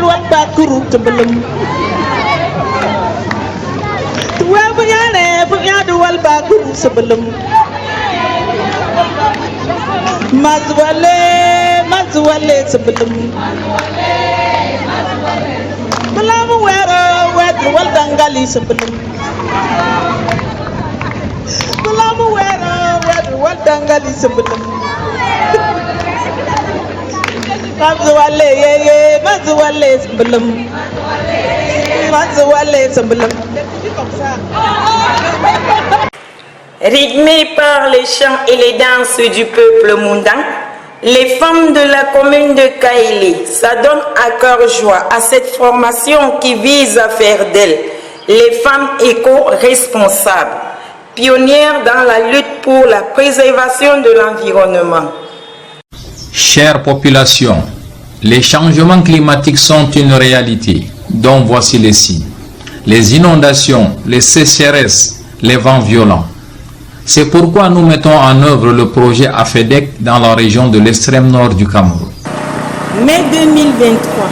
wal bakuru tembelum tuwa bunyane wal bakuru sebelum mazwale sebelum belamu wero wal dangali sebelum belamu wero wal dangali sebelum mazwale sebelum Rythmées par les chants et les danses du peuple moundan, les femmes de la commune de Kaélé s'adonnent à cœur joie à cette formation qui vise à faire d'elles les femmes éco-responsables, pionnières dans la lutte pour la préservation de l'environnement. Chère population, les changements climatiques sont une réalité, dont voici les signes. Les inondations, les sécheresses, les vents violents. C'est pourquoi nous mettons en œuvre le projet AFEDEC dans la région de l'extrême nord du Cameroun. Mai 2023,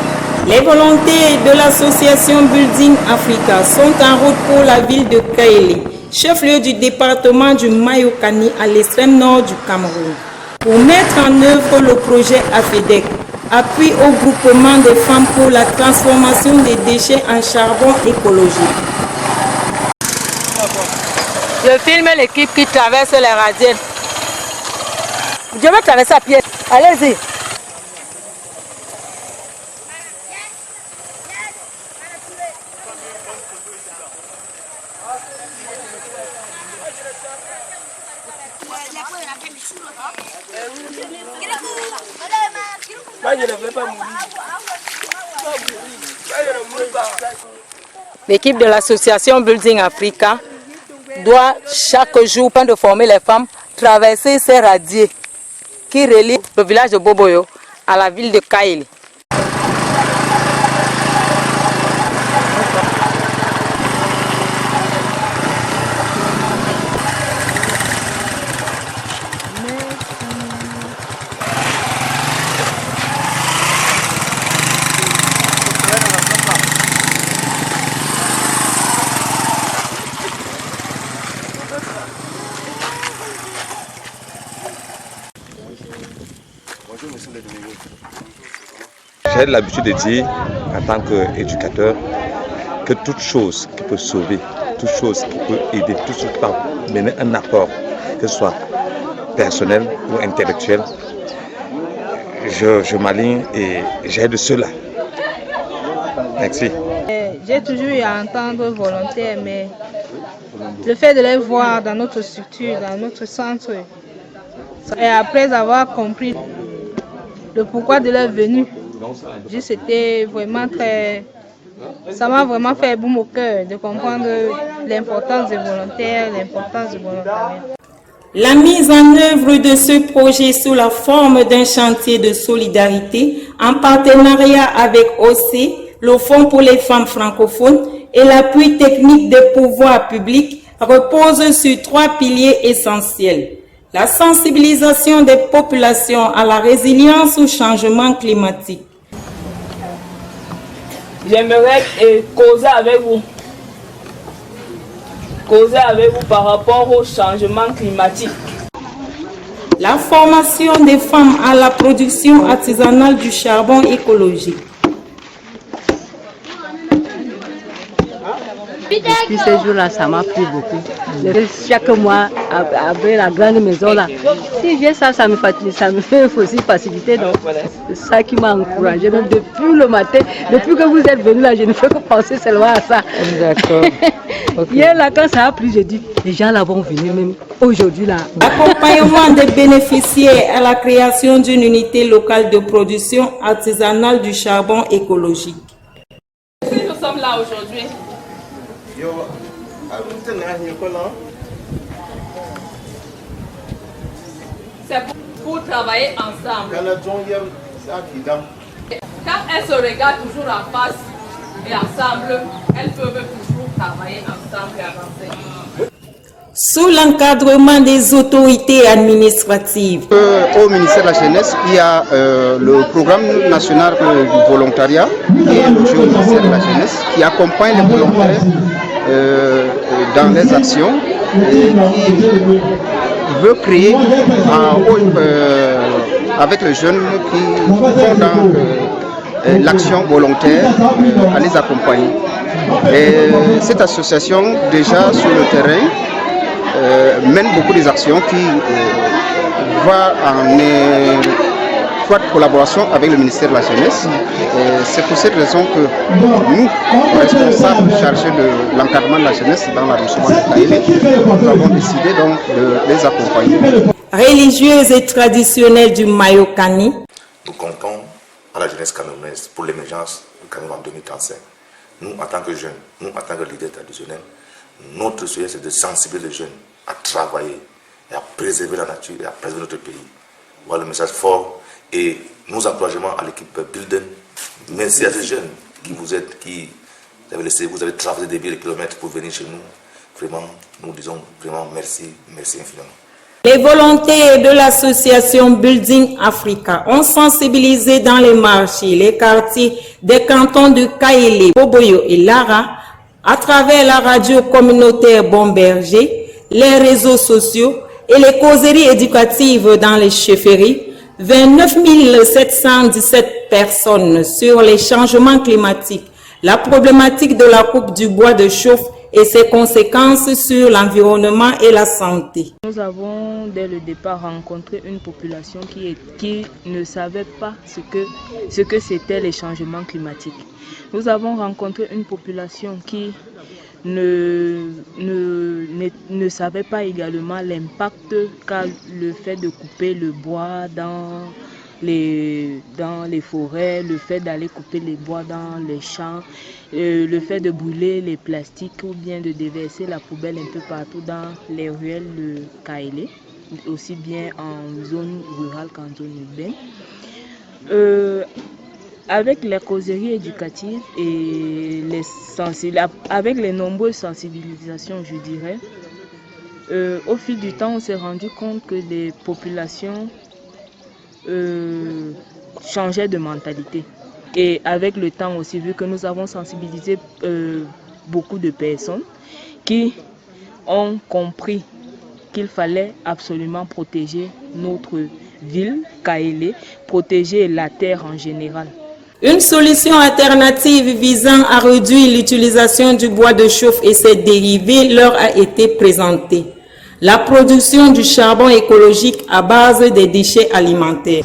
les volontaires de l'association Building Africa sont en route pour la ville de Kaélé, chef-lieu du département du Mayokani à l'extrême nord du Cameroun, pour mettre en œuvre le projet AFEDEC, appui au groupement des femmes pour la transformation des déchets en charbon écologique. Je filme l'équipe qui traverse les radiers. Je vais traverser à pied. Allez-y. L'équipe de l'association Building Africa doit chaque jour, pendant de former les femmes, traverser ces radiers qui relient le village de Boboyo à la ville de Kaélé. J'ai l'habitude de dire, en tant qu'éducateur, que toute chose qui peut sauver, toute chose qui peut aider, toute chose qui peut mener un apport, que ce soit personnel ou intellectuel, je m'aligne et j'aide cela. Merci. J'ai toujours eu à entendre volontaires, mais le fait de les voir dans notre structure, dans notre centre, et après avoir compris le pourquoi de leur venue, c'était vraiment très... Ça m'a vraiment fait boum au cœur de comprendre l'importance des volontaires, l'importance du volontariat. La mise en œuvre de ce projet sous la forme d'un chantier de solidarité en partenariat avec OC, le Fonds pour les femmes francophones et l'appui technique des pouvoirs publics repose sur 3 piliers essentiels. La sensibilisation des populations à la résilience au changement climatique. J'aimerais causer avec vous par rapport au changement climatique. La formation des femmes à la production artisanale du charbon écologique. Depuis ces jours-là, ça m'a plu beaucoup. Chaque mois, avec la grande maison là, si j'ai ça, ça me fait aussi faciliter. C'est ça qui m'a encouragé. Même depuis le matin, depuis que vous êtes venu là, je ne fais que penser seulement à ça. D'accord. Okay. Hier là, quand ça a plu, j'ai dit, les gens là vont venir même aujourd'hui là. Accompagnement des bénéficiaires à la création d'une unité locale de production artisanale du charbon écologique. Si nous sommes là aujourd'hui, c'est pour travailler ensemble. Quand elles se regardent toujours en face et ensemble, elles peuvent toujours travailler ensemble et avancer. sous l'encadrement des autorités administratives. Au ministère de la Jeunesse, il y a le programme national du volontariat qui est logé au ministère de la Jeunesse, qui accompagne les volontaires dans les actions et qui veut créer avec les jeunes qui vont dans l'action volontaire à les accompagner. Et cette association, déjà sur le terrain, mène beaucoup des actions qui va en étroite collaboration avec le ministère de la Jeunesse. C'est pour cette raison que nous, responsables chargés de l'encadrement de la jeunesse dans l'arrondissement de Kaélé, nous avons décidé donc de les accompagner. Religieuse et traditionnelle du Mayokani. Nous comptons à la jeunesse camerounaise pour l'émergence du Cameroun en 2035. Nous, en tant que jeunes, nous, en tant que leaders traditionnels, notre souhait, c'est de sensibiliser les jeunes à travailler et à préserver la nature et à préserver notre pays. Voilà le message fort et nos encouragements à l'équipe Bilden. Merci à ces jeunes qui vous avez traversé des milliers de kilomètres pour venir chez nous. Vraiment, nous disons vraiment merci, merci infiniment. Les volontaires de l'association Building Africa ont sensibilisé dans les marchés, les quartiers des cantons de Kaélé, Boboyo et Lara, à travers la radio communautaire Bon Berger, les réseaux sociaux et les causeries éducatives dans les chefferies. 29 717 personnes sur les changements climatiques, la problématique de la coupe du bois de chauffe et ses conséquences sur l'environnement et la santé. Nous avons dès le départ rencontré une population qui ne savait pas ce que c'était les changements climatiques. Nous avons rencontré une population qui ne savait pas également l'impact qu'a le fait de couper le bois dans les forêts, le fait d'aller couper les bois dans les champs, le fait de brûler les plastiques ou bien de déverser la poubelle un peu partout dans les ruelles de Kaélé, aussi bien en zone rurale qu'en zone urbaine. Avec les causeries éducatives et avec les nombreuses sensibilisations, je dirais, au fil du temps, on s'est rendu compte que les populations changeaient de mentalité. Et avec le temps aussi, vu que nous avons sensibilisé beaucoup de personnes qui ont compris qu'il fallait absolument protéger notre ville, Kaélé, protéger la terre en général. Une solution alternative visant à réduire l'utilisation du bois de chauffe et ses dérivés leur a été présentée. La production du charbon écologique à base des déchets alimentaires.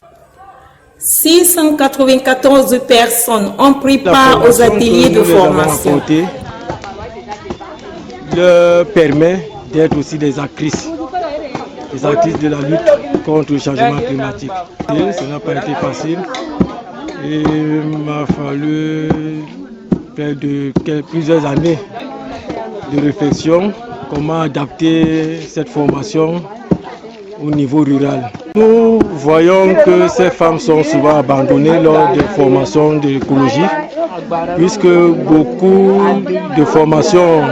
694 personnes ont pris part aux ateliers de formation. Leur permet d'être aussi des actrices de la lutte contre le changement climatique. Et ça n'a pas été facile. Et il m'a fallu plusieurs années de réflexion, comment adapter cette formation au niveau rural. Nous voyons que ces femmes sont souvent abandonnées lors des formations d'écologie, puisque beaucoup de formations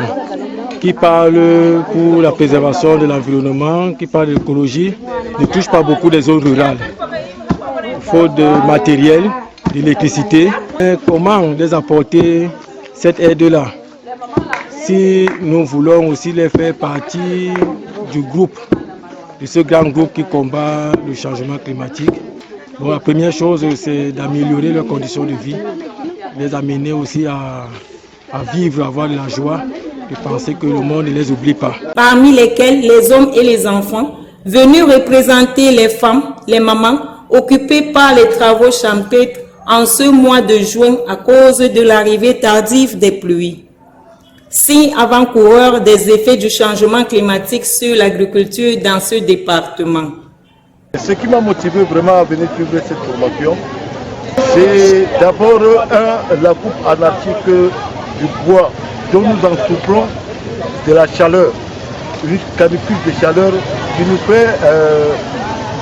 qui parlent pour la préservation de l'environnement, qui parlent d'écologie, ne touchent pas beaucoup les zones rurales. Faute de matériel, d'électricité. Comment les apporter cette aide-là? Si nous voulons aussi les faire partie du groupe, de ce grand groupe qui combat le changement climatique, bon, la première chose, c'est d'améliorer leurs conditions de vie, les amener aussi à vivre, à avoir de la joie, de penser que le monde ne les oublie pas. Parmi lesquels les hommes et les enfants, venus représenter les femmes, les mamans, occupées par les travaux champêtres en ce mois de juin à cause de l'arrivée tardive des pluies. Signe avant-coureur des effets du changement climatique sur l'agriculture dans ce département. Ce qui m'a motivé vraiment à venir suivre cette formation, c'est d'abord la coupe anarchique du bois dont nous en souffrons, de la chaleur, une canicule de chaleur qui nous fait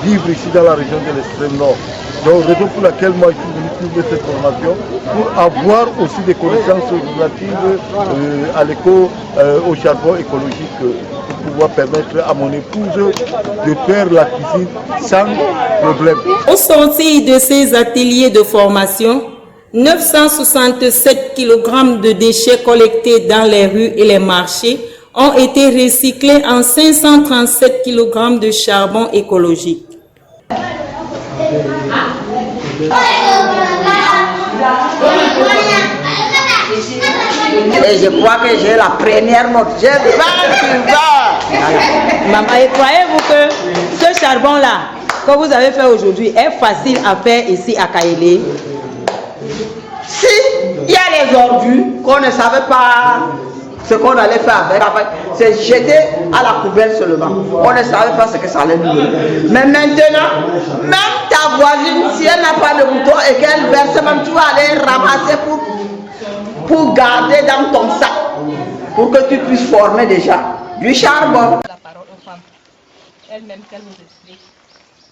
vivre ici dans la région de l'extrême nord. Donc, raison pour laquelle moi je suis venu suivre cette formation, pour avoir aussi des connaissances relatives à au charbon écologique. pouvoir permettre à mon épouse de faire la cuisine sans problème. Au sortir de ces ateliers de formation, 967 kg de déchets collectés dans les rues et les marchés ont été recyclés en 537 kg de charbon écologique. Et je crois que j'ai la première note. J'ai 20 sur 20. Maman, et croyez-vous que ce charbon-là que vous avez fait aujourd'hui est facile à faire ici à Kaélé? Si il y a les ordures qu'on ne savait pas ce qu'on allait faire avec, c'est jeter à la poubelle seulement. On ne savait pas ce que ça allait nous donner. Mais maintenant, même ta voisine, si elle n'a pas de bouton et qu'elle verse, même tu vas aller ramasser pour garder dans ton sac, pour que tu puisses former déjà du charbon. La parole aux femmes, elles-mêmes qu'elles nous expliquent.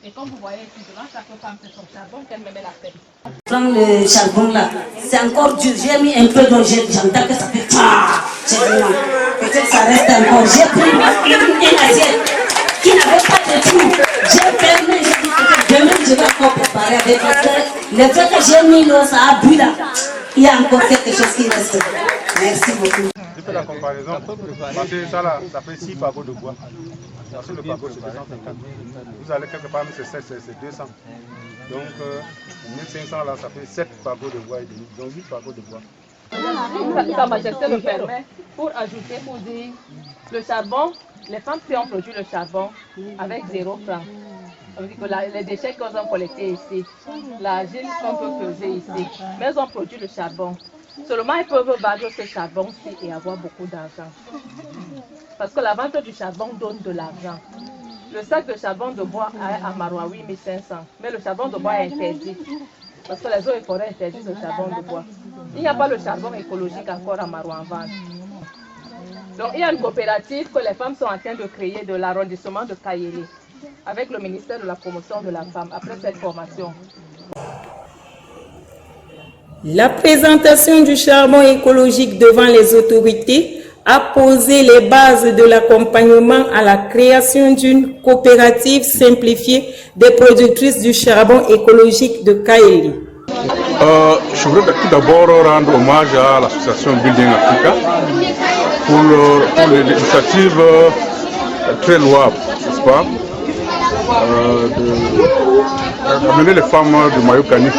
Et comme vous voyez ici, devant chaque femme, c'est son charbon qu'elle me met la peine. Prends le charbon là, c'est encore dur. J'ai mis un peu d'eau, j'entends que ça fait peut-être ça reste encore. J'ai pris une assiette qui n'avait pas de tout. J'ai fermé, j'ai dit que demain je vais encore préparer avec parce que le fait que j'ai mis l'eau, ça a bu là. Il y a encore quelque chose qui reste. Merci beaucoup. Je fais la comparaison. Parce que ça là, ça fait 6 pagots de bois. Parce que le pagot c'est 250. Vous allez quelque part, c'est 200. Donc 1500 là, ça fait 7 pagots de bois et demi. Donc 8 pagots de bois. Sa Majesté me permet pour ajouter, pour dire le charbon, les femmes qui ont produit le charbon avec 0 franc. Ça veut dire que les déchets qu'on a collectés ici, l'argile qu'on peut peser ici, mais elles ont produit le charbon. Seulement elles peuvent vendre ce charbon-ci et avoir beaucoup d'argent. Parce que la vente du charbon donne de l'argent. Le sac de charbon de bois à Maroua, 8500, mais le charbon de bois est interdit. Parce que les eaux et forêts interdisent le charbon de bois. Il n'y a pas le charbon écologique encore à Maroua en vente. Donc il y a une coopérative que les femmes sont en train de créer de l'arrondissement de Kaélé, avec le ministère de la promotion de la femme, après cette formation. La présentation du charbon écologique devant les autorités a posé les bases de l'accompagnement à la création d'une coopérative simplifiée des productrices du charbon écologique de Kaélé. Je voudrais tout d'abord rendre hommage à l'association Building Africa pour l'initiative très louable, n'est-ce pas, d'amener les femmes du Mayokani,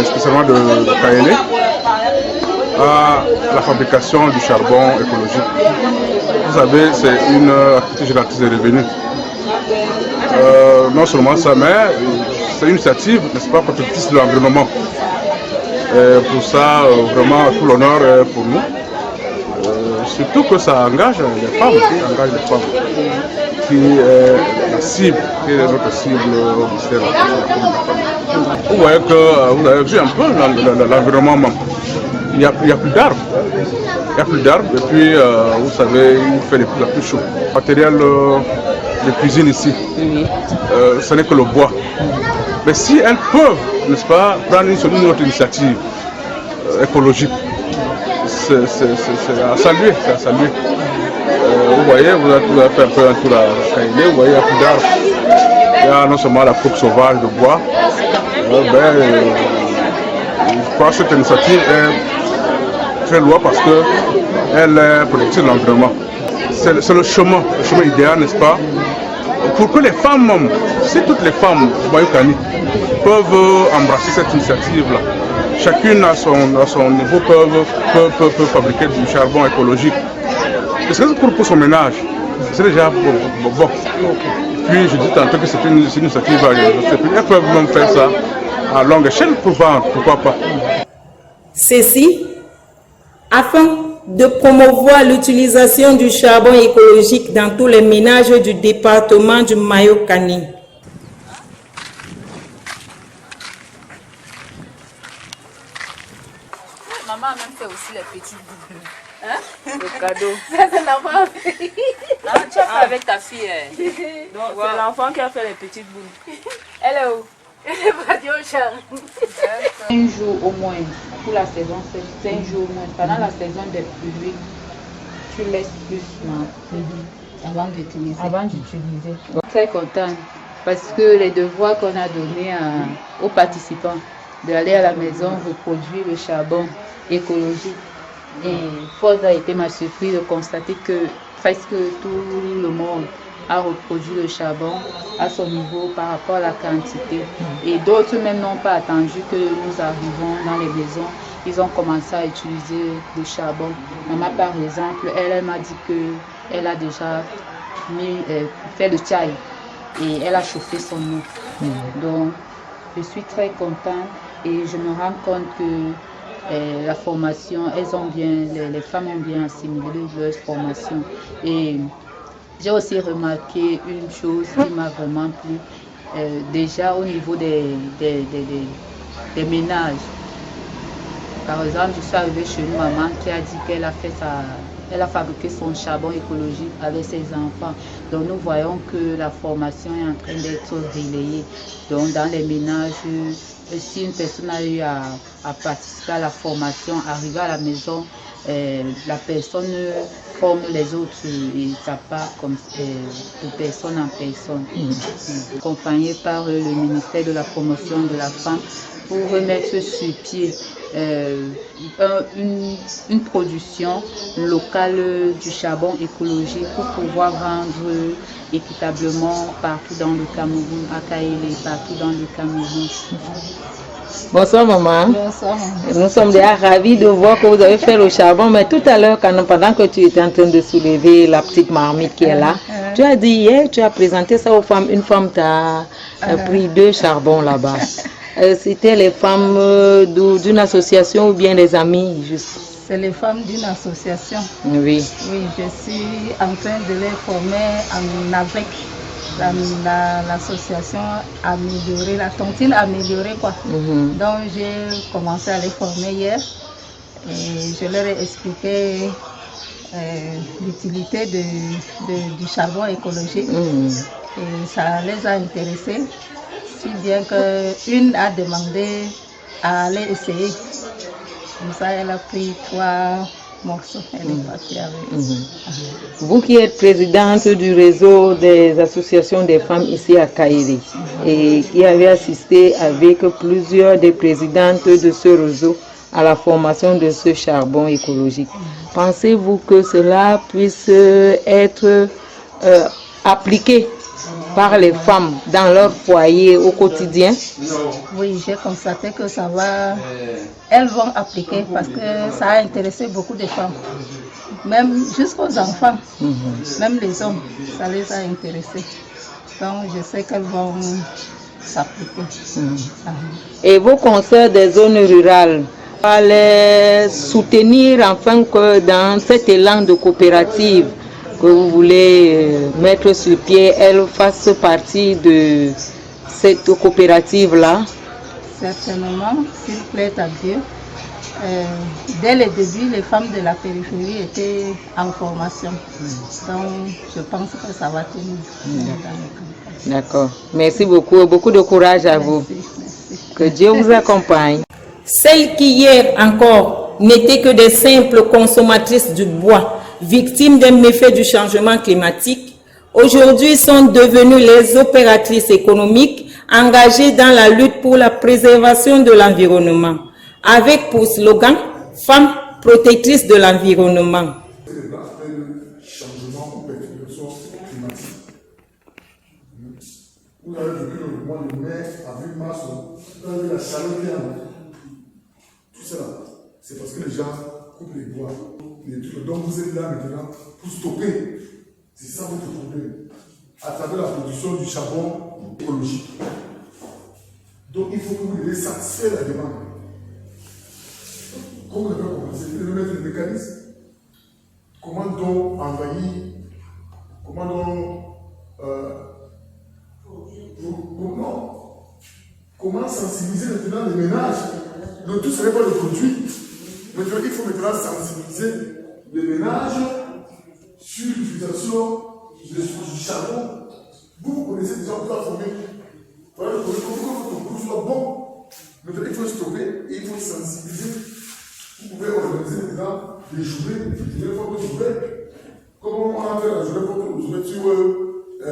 spécialement de Kaélé, à la fabrication du charbon écologique. Vous savez, c'est une activité génératrice de revenus. Non seulement ça, mais c'est une initiative, n'est-ce pas, protectrice de l'environnement. Pour ça, vraiment, tout l'honneur est pour nous. Surtout que ça engage les femmes, qui est la cible, qui est notre cible au ministère de la femme. Vous voyez que vous avez vu un peu l'environnement même. Il n'y a plus d'arbres. Il n'y a plus d'arbres et puis vous savez, il fait la plus chaud. Matériel de cuisine ici, ce n'est que le bois. Mais si elles peuvent, n'est-ce pas, prendre une autre initiative écologique, c'est à saluer, c'est à saluer. Vous voyez, vous avez fait un peu un tour à Kaélé, vous voyez, il n'y a plus d'arbres. Il y a non seulement la coupe sauvage de bois, je crois que cette initiative est très louable parce qu'elle est protectrice de l'environnement. C'est le chemin idéal, n'est-ce pas, pour que les femmes, si toutes les femmes du Mayokani peuvent embrasser cette initiative-là, chacune à son niveau peut fabriquer du charbon écologique. Parce que pour son ménage, c'est déjà bon. Puis je dis tantôt que c'est une initiative, elles peuvent même faire ça à longue échelle pour vendre, pourquoi pas. Ceci, afin de promouvoir l'utilisation du charbon écologique dans tous les ménages du département du Mayokani. Maman a même fait aussi les petites boules. Hein? Le cadeau. Ça, c'est l'enfant. Ah, tu as fait avec ta fille. Donc, c'est l'enfant qui a fait les petites boules. Elle est où? Elle est partie au champ. 5 jours au moins pour la saison, 5 jours au moins. Pendant la saison des pluies, tu laisses plus. Avant d'utiliser. Avant d'utiliser. Très contente parce que les devoirs qu'on a donnés aux participants, d'aller à la maison reproduire le charbon écologique. Et force a été ma surprise de constater que presque tout le monde a reproduit le charbon à son niveau par rapport à la quantité. Et d'autres même n'ont pas attendu que nous arrivions dans les maisons. Ils ont commencé à utiliser le charbon. Maman, par exemple, elle m'a dit qu'elle a déjà fait le chai et elle a chauffé son eau. Donc, je suis très contente et je me rends compte que la formation, les femmes ont bien assimilé leur formation. Et j'ai aussi remarqué une chose qui m'a vraiment plu, déjà au niveau des ménages. Par exemple, je suis arrivée chez une maman qui a dit qu'elle a fabriqué son charbon écologique avec ses enfants. Donc nous voyons que la formation est en train d'être relayée. Donc dans les ménages, si une personne a eu à participer à la formation, arriver à la maison, la personne forme les autres et ça part comme de personne en personne. Accompagné par le ministère de la promotion de la femme pour remettre sur pied une production locale du charbon écologique pour pouvoir vendre équitablement partout dans le Cameroun, à Kaélé, partout dans le Cameroun. Bonsoir maman. Bonsoir. Nous sommes déjà ravis de voir que vous avez fait le charbon, mais tout à l'heure, pendant que tu étais en train de soulever la petite marmite qui est là, tu as dit hier, tu as présenté ça aux femmes, une femme t'a pris 2 charbons là-bas. C'était les femmes d'une association ou bien des amis juste? C'est les femmes d'une association. Oui. Oui, je suis en train de les former avec l'association améliorée, la tontine améliorée quoi. Donc j'ai commencé à les former hier et je leur ai expliqué l'utilité du charbon écologique et ça les a intéressés, si bien qu'une a demandé à aller essayer. Comme ça elle a pris 3 morceaux, elle est partie avec. Vous qui êtes présidente du réseau des associations des femmes ici à Kaélé et qui avez assisté avec plusieurs des présidentes de ce réseau à la formation de ce charbon écologique, pensez-vous que cela puisse être appliqué par les femmes dans leur foyer au quotidien? Oui, j'ai constaté que ça va, elles vont appliquer parce que ça a intéressé beaucoup de femmes, même jusqu'aux enfants, même les hommes, ça les a intéressés. Donc je sais qu'elles vont s'appliquer. Et vos conseils des zones rurales, à les soutenir afin que dans cet élan de coopérative que vous voulez mettre sur pied, elles fassent partie de cette coopérative-là? Certainement, s'il plaît à Dieu. Dès le début, les femmes de la périphérie étaient en formation. Donc, je pense que ça va tenir. D'accord. Merci beaucoup. Beaucoup de courage à vous. Que Dieu vous accompagne. Celles qui hier encore n'étaient que des simples consommatrices du bois, victimes des méfaits du changement climatique, aujourd'hui sont devenues les opératrices économiques engagées dans la lutte pour la préservation de l'environnement, avec pour slogan « Femmes protectrices de l'environnement ». Vous avez vécu le mois de mai, avril, mars, vous avez vu la chaleur qui est en vous. Tout cela, c'est parce que les gens coupent les bois. Donc vous êtes là maintenant pour stopper. C'est ça votre problème. À travers la production du charbon écologique. Donc il faut que vous devez satisfaire la demande. Comment on peut commencer? Vous devez mettre le mécanisme. Comment donc envahir? Comment donc comment sensibiliser maintenant les ménages? Le tout serait pas le produit. Maintenant, il faut maintenant sensibiliser les ménages sur l'utilisation du charbon. Vous connaissez déjà, vous avez formé. Voilà, le produit, pour que votre produit soit bon. Maintenant, il faut stopper et il faut sensibiliser. Vous pouvez organiser maintenant des journées, des journées. Comment on a fait la journée contre retrouver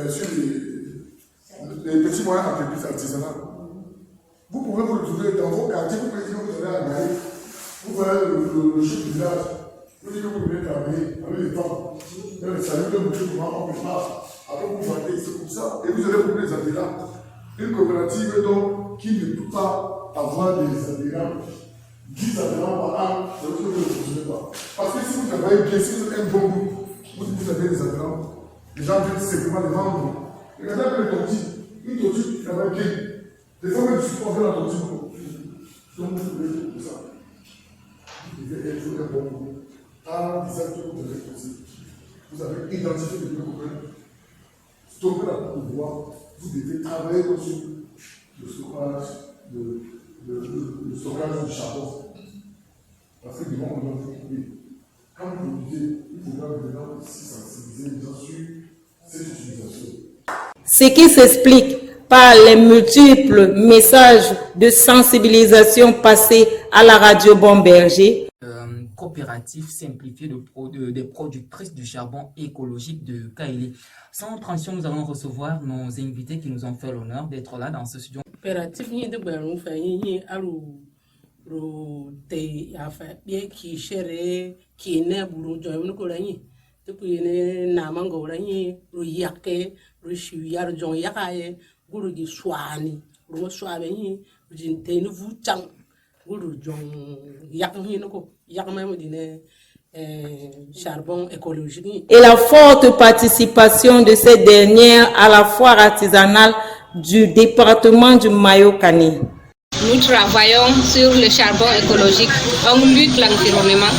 sur les petits moyens entreprises artisanales. Vous pouvez vous retrouver dans vos quartiers, vous pouvez dire que vous allez à Naï, vous voyez le chef du village, vous dites que vous venez travailler avec les femmes, dans les salons de monsieur, comment on peut faire, après vous vendez, c'est comme ça, et vous allez vous les adhérents. Une coopérative donc qui ne peut pas avoir des adhérents, 10 adhérents par an, ça veut dire que vous ne fonctionnez pas. Parce que si vous travaillez bien, si vous êtes un bon groupe, vous avez des adhérents, les gens viennent simplement les vendre. Regardez un peu les tortilles, une tortille qui travaille bien. Des fois, même si on fait la tortille, donc vous devez faire ça. Vous devez être un bon groupe. En disant que vous devez faire. Vous avez identifié les deux problèmes. Stopper la pouvoir. Vous devez travailler sur le stockage, le stockage du charbon. Parce que du moment où vous trouvez, quand vous produisez, il faudra maintenant aussi sensibiliser les gens sur cette utilisation. Ce qui s'explique par les multiples messages de sensibilisation passés à la radio Bomberger. Coopérative simplifiée des productrices du charbon écologique de Kaélé. Sans transition, nous allons recevoir nos invités qui nous ont fait l'honneur d'être là dans ce studio. Coopérative de Bernou fait ro te ya fa bien qui chere qui ne buru joyeux ko lani depuis ne na mango lani ro yake ro shuyar jon yakaye guru di swani ro swabe ni jinte ne vuchang guru jon yak ni ko yak même dine charbon écologique. Et la forte participation de ces dernières à la foire artisanale du département du Mayo-Kani. Nous travaillons sur le charbon écologique. On lutte l'environnement.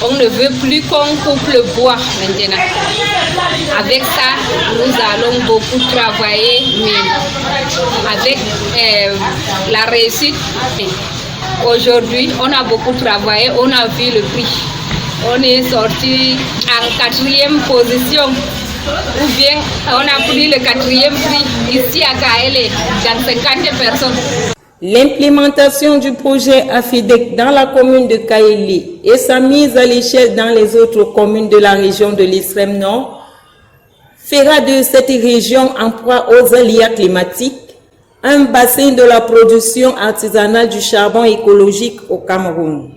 On ne veut plus qu'on coupe le bois maintenant. Avec ça, nous allons beaucoup travailler, mais avec la réussite. Aujourd'hui, on a beaucoup travaillé, on a vu le prix. On est sorti en 4e position. Ou bien on a pris le 4e prix ici à Kaélé, dans 50 personnes. L'implémentation du projet AFIDEC dans la commune de Kaélé et sa mise à l'échelle dans les autres communes de la région de l'extrême nord fera de cette région en proie aux aléas climatiques un bassin de la production artisanale du charbon écologique au Cameroun.